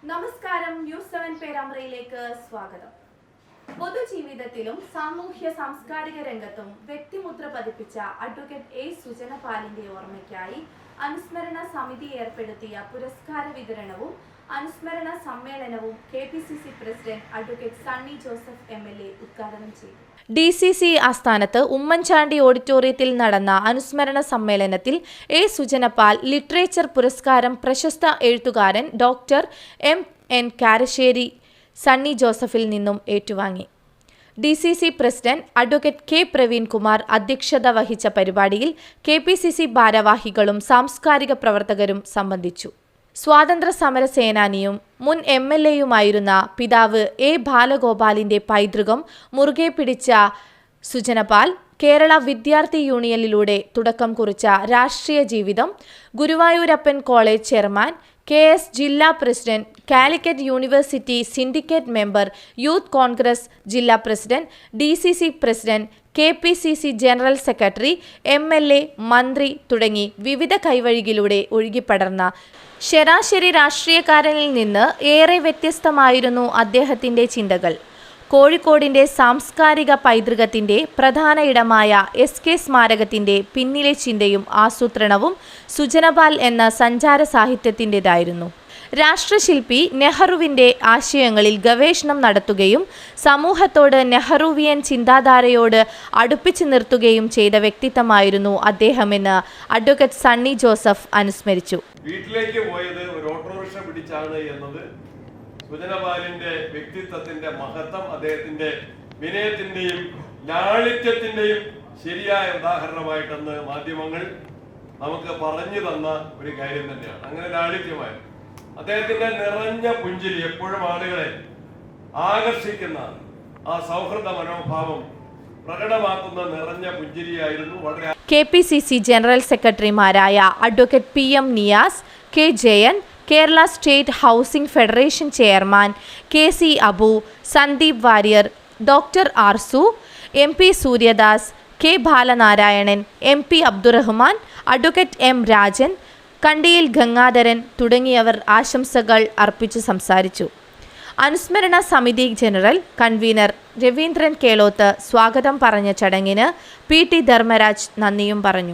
നമസ്കാരം, ന്യൂസ് 7 പേരാമ്പ്രയിലേക്ക് സ്വാഗതം. പൊതുജീവിതത്തിലും സാമൂഹ്യ സാംസ്കാരിക രംഗത്തും വ്യക്തിമുദ്ര പതിപ്പിച്ച അഡ്വക്കേറ്റ് എ സുജനപാലിന്റെ ഓർമ്മയ്ക്കായി അനുസ്മരണ സമിതി ഏർപ്പെടുത്തിയ പുരസ്കാര വിതരണവും അനുസ്മരണ സമ്മേളനവും KPCC president advocate Sunny Joseph MLA ഉദ്ഘാടനം ചെയ്തു. DCC ആസ്ഥാനത്ത് ഉമ്മൻചാണ്ടി ഓഡിറ്റോറിയത്തിൽ നടന്ന അനുസ്മരണ സമ്മേളനത്തിൽ എ സുജനപാൽ ലിറ്ററേച്ചർ പുരസ്കാരം പ്രശസ്ത എഴുത്തുകാരൻ ഡോക്ടർ MN കാരശ്ശേരി സണ്ണി ജോസഫിൽ നിന്നും ഏറ്റുവാങ്ങി. DCC president advocate K Praveenkumar അധ്യക്ഷത വഹിച്ച പരിപാടിയിൽ KPCC ഭാരവാഹികളും സാംസ്കാരിക പ്രവർത്തകരും സംബന്ധിച്ചു. സ്വാതന്ത്ര്യ സമര സേനാനിയും മുൻ MLAയുമായിരുന്ന പിതാവ് A ബാലഗോപാലിന്റെ പൈതൃകം മുറുകെ പിടിച്ച സുജനപാൽ കേരള വിദ്യാർത്ഥി യൂണിയനിലൂടെ തുടക്കം കുറിച്ച രാഷ്ട്രീയ ജീവിതം ഗുരുവായൂരപ്പൻ കോളേജ് ചെയർമാൻ, KS ജില്ലാ president, Calicut university syndicate member, youth Congress ജില്ലാ president, DCC president, KPCC general secretary, MLA, മന്ത്രി തുടങ്ങി വിവിധ കൈവഴികളിലൂടെ ഒഴുകിപ്പടർന്ന ശരാശരി രാഷ്ട്രീയക്കാരനിൽ നിന്ന് ഏറെ വ്യത്യസ്തമായിരുന്നു അദ്ദേഹത്തിൻ്റെ ചിന്തകൾ. കോഴിക്കോടിൻ്റെ സാംസ്കാരിക പൈതൃകത്തിൻ്റെ പ്രധാന ഇടമായ SK സ്മാരകത്തിൻ്റെ പിന്നിലെ ചിന്തയും ആസൂത്രണവും സുജനപാൽ എന്ന സഞ്ചാര സാഹിത്യത്തിൻ്റെതായിരുന്നു. രാഷ്ട്രശില്പി നെഹ്റുവിൻ്റെ ആശയങ്ങളിൽ ഗവേഷണം നടത്തുകയും സമൂഹത്തോട് നെഹ്റുവിയൻ ചിന്താധാരയോട് അടുപ്പിച്ചു നിർത്തുകയും ചെയ്ത വ്യക്തിത്വമായിരുന്നു അദ്ദേഹമെന്ന് അഡ്വക്കേറ്റ് സണ്ണി ജോസഫ് അനുസ്മരിച്ചു. വീട്ടിലേക്ക് പോയത് ഒരു ഓട്ടോറിക്ഷ പിടിച്ചാണ് എന്നത് സുജനപാലിന്റെ വ്യക്തിത്വത്തിന്റെ മഹത്വം, അദ്ദേഹത്തിന്റെ വിനയത്തിന്റെയും ലാളിത്യത്തിന്റെയും ശരിയായ ഉദാഹരണമായിട്ടെന്ന് മാധ്യമങ്ങൾ നമുക്ക് പറഞ്ഞു തന്ന ഒരു കാര്യം തന്നെയാണ്. അങ്ങനെ ലാളിത്യമായി അദ്ദേഹത്തിന്റെ നിറഞ്ഞ പുഞ്ചിരി എപ്പോഴും ആളുകളെ ആകർഷിക്കുന്ന ആ സൗഹൃദ മനോഭാവം പ്രകടമാക്കുന്ന നിറഞ്ഞ പുഞ്ചിരിയായിരുന്നു. വളരെ KPCC ജനറൽ സെക്രട്ടറിമാരായ advocate PM Niyas, K Jayan, Kerala state housing federation chairman KC Abu, Sandeep Warrier, doctor Arsu, MP Suryadas, K Balanarayanan, MP Abdurahman, advocate M Rajan, Kandiyil Gangadharan തുടങ്ങിയവർ ആശംസകൾ അർപ്പിച്ചു സംസാരിച്ചു. അനുസ്മരണ സമിതി ജനറൽ കൺവീനർ രവീന്ദ്രൻ കേളോത്ത് സ്വാഗതം പറഞ്ഞ ചടങ്ങിന് PT ധർമ്മരാജ് നന്ദിയും പറഞ്ഞു.